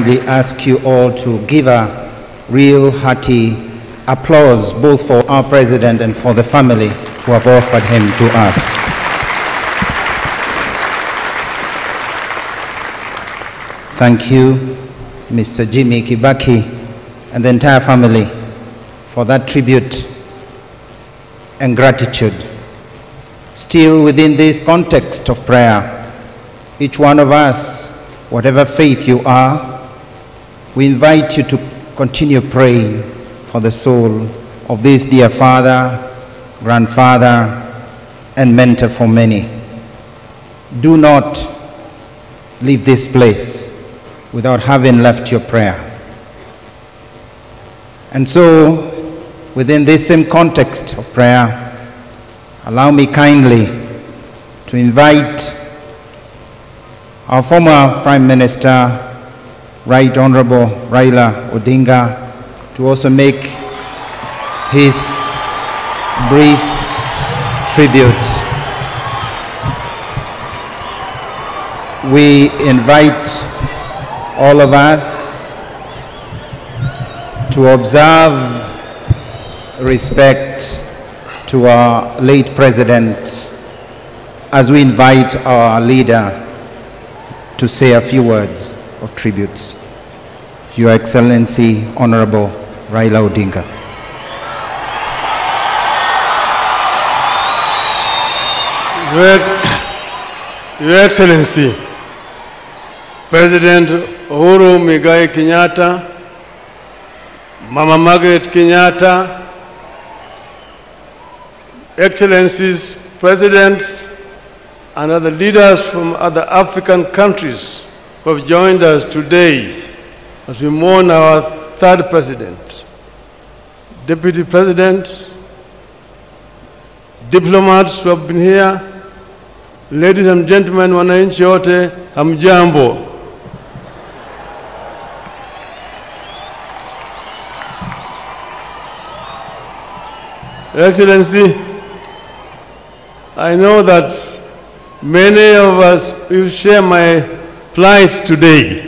kindly ask you all to give a real hearty applause both for our president and for the family who have offered him to us. Thank you, Mr. Jimmy Kibaki and the entire family for that tribute and gratitude. Still within this context of prayer, each one of us, whatever faith you are, we invite you to continue praying for the soul of this dear father, grandfather, and mentor for many. Do not leave this place without having left your prayer. And so, within this same context of prayer, allow me kindly to invite our former Prime Minister, Right Honorable Raila Ondinga, to also make his brief tribute. We invite all of us to observe respect to our late president as we invite our leader to say a few words of tributes. Your Excellency, Honorable Raila Ondinga. Your Excellency, President Uhuru Muigai Kenyatta, Mama Margaret Kenyatta, Excellencies, Presidents, and other leaders from other African countries who have joined us today as we mourn our third president, Deputy President, diplomats who have been here, ladies and gentlemen, wananchi wote, hamjambo. Excellency, I know that many of us will share my plight today.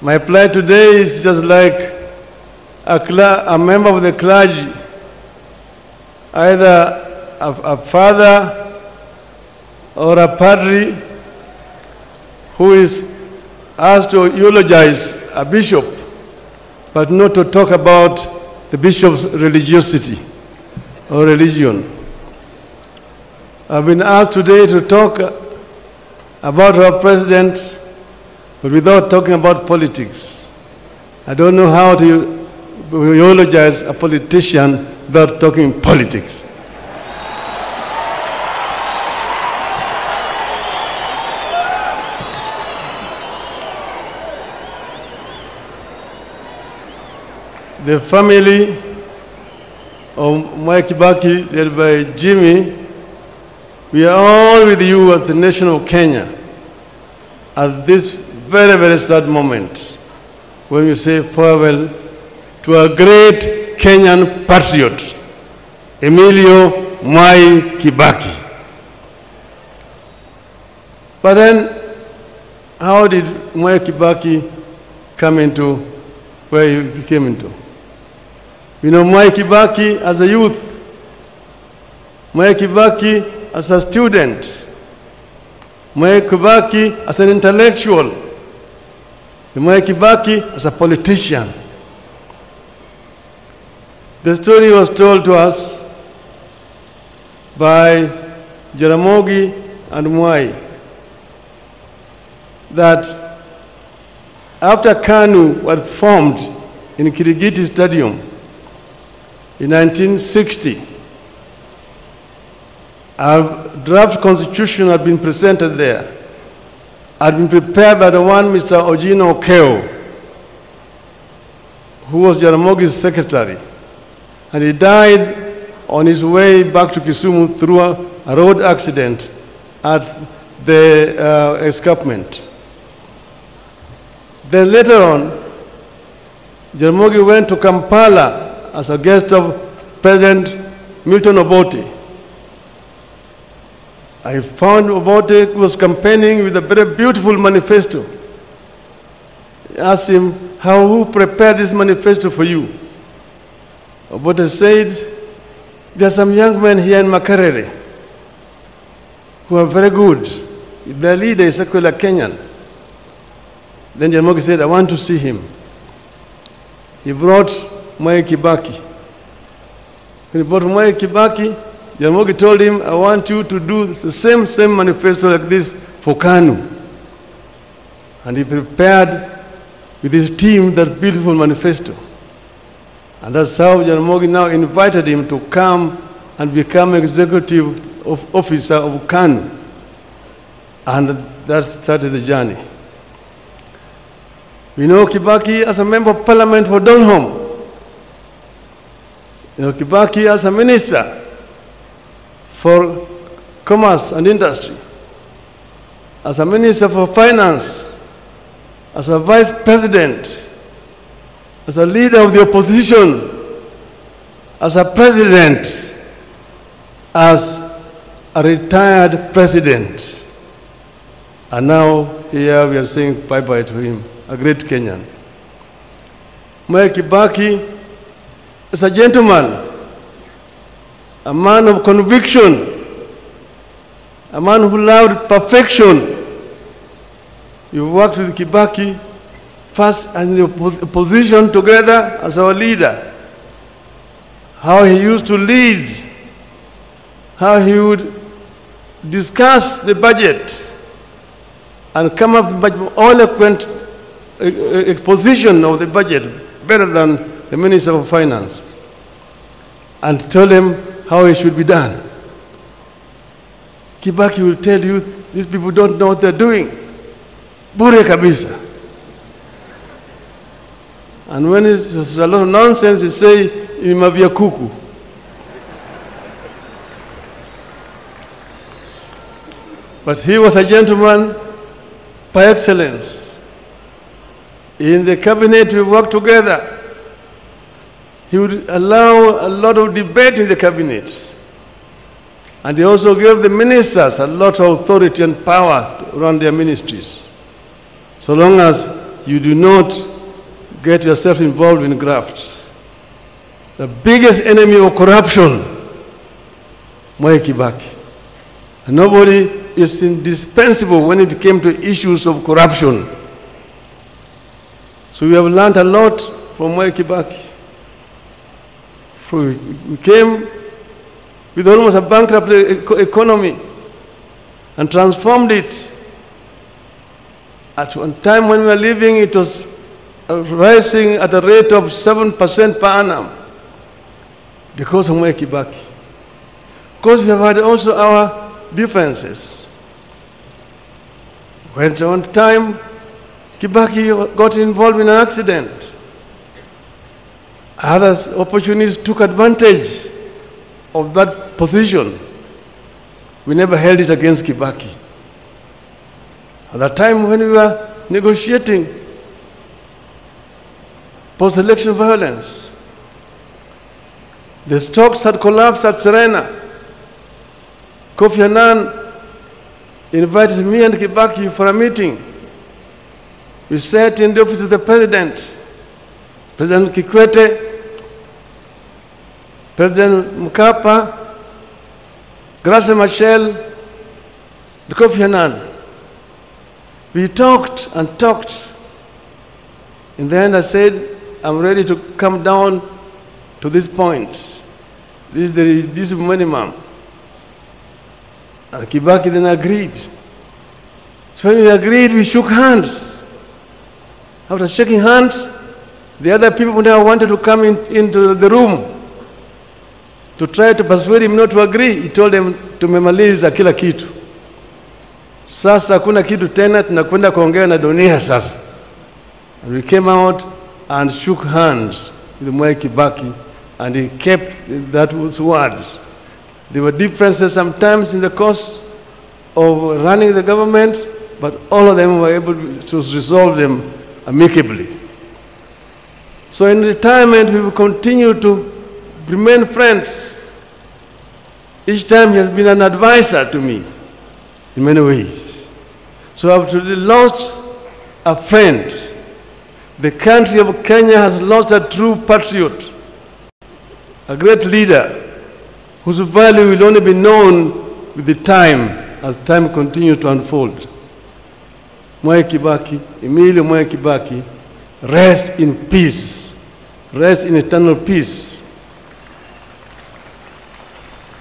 My plight today is just like a member of the clergy, either a father or a padre who is asked to eulogize a bishop, but not to talk about the bishop's religiosity or religion. I've been asked today to talk about our president, but without talking about politics. I don't know how to eulogize a politician without talking politics. The family of Kibaki, led by Jimmy, we are all with you as the nation of Kenya at this very, very sad moment when we say farewell to a great Kenyan patriot, Emilio Mwai Kibaki. But then, how did Mwai Kibaki come into where he came into? You know, Mwai Kibaki as a youth, Mwai Kibaki as a student, Mwai Kibaki as an intellectual, Mwai Kibaki as a politician. The story was told to us by Jaramogi and Mwai that after KANU was formed in Kirigiti Stadium in 1960, our draft constitution had been presented there, had been prepared by the one Mr. Ojino Okeo, who was Jaramogi's secretary. And he died on his way back to Kisumu through a road accident at the escarpment. Then later on, Jaramogi went to Kampala as a guest of President Milton Obote. I found Obote was campaigning with a very beautiful manifesto asked him, who prepared this manifesto for you? Obote said, there are some young men here in Makerere who are very good. Their leader is Secular Kenyan. Then Jaramogi said, I want to see him. He brought Mwai Kibaki. When he brought Mwai Kibaki, Jaramogi told him, I want you to do the same manifesto like this for KANU. And he prepared with his team that beautiful manifesto. And that's how Jaramogi now invited him to come and become executive officer of KANU. And that started the journey. We know Kibaki as a member of parliament for Donholm. You know Kibaki as a minister for commerce and industry, as a minister for finance, as a vice president, as a leader of the opposition, as a president, as a retired president. And now here we are saying bye-bye to him, a great Kenyan. Mwai Kibaki is a gentleman, a man of conviction, a man who loved perfection. You worked with Kibaki first in the opposition together as our leader. How he used to lead, how he would discuss the budget and come up with all eloquent exposition of the budget, better than the Minister of Finance, and tell him how it should be done. Kibaki will tell you, these people don't know what they're doing. Bure kabisa. And when it's a lot of nonsense, he say, imavia kuku. But he was a gentleman by excellence. In the cabinet, we worked together. He would allow a lot of debate in the cabinet. And he also gave the ministers a lot of authority and power to run their ministries. So long as you do not get yourself involved in graft. The biggest enemy of corruption, Mwai Kibaki. And nobody is indispensable when it came to issues of corruption. So we have learned a lot from Mwai Kibaki. We came with almost a bankrupt economy and transformed it. At one time when we were living, it was rising at a rate of 7% per annum because of Mwai Kibaki. Of course, we have had also our differences. When at one time, Kibaki got involved in an accident. Others, opportunities took advantage of that position. We never held it against Kibaki. At the time when we were negotiating post-election violence, the stocks had collapsed at Serena. Kofi Annan invited me and Kibaki for a meeting. We sat in the office of the president, President Kikwete, President Mkapa, Graça Machel, and Kofi Annan. We talked and talked. In the end, I said, I'm ready to come down to this point. This is the reducible minimum. And Kibaki then agreed. So when we agreed, we shook hands. After shaking hands, the other people now wanted to come into the room to try to persuade him not to agree. He told them, tumemaliza kila kitu. Sasa hakuna kitu tena, tunakwenda kuongea na dunia sasa. And we came out and shook hands with Mwai Kibaki, and he kept those words. There were differences sometimes in the course of running the government, but all of them were able to resolve them amicably. So in retirement, we will continue to remain friends. Each time he has been an advisor to me in many ways. So I've truly lost a friend The country of Kenya has lost a true patriot, a great leader, whose value will only be known with the time as time continues to unfold. Mwai Kibaki, Emilio Mwai Kibaki, rest in peace, rest in eternal peace.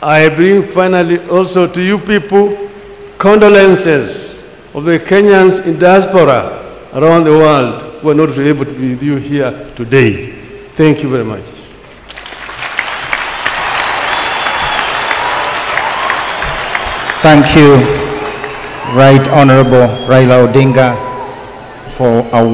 I bring finally also to you people condolences of the Kenyans in diaspora around the world who are not able to be with you here today. Thank you very much. Thank you, Right Honorable Raila Ondinga, for a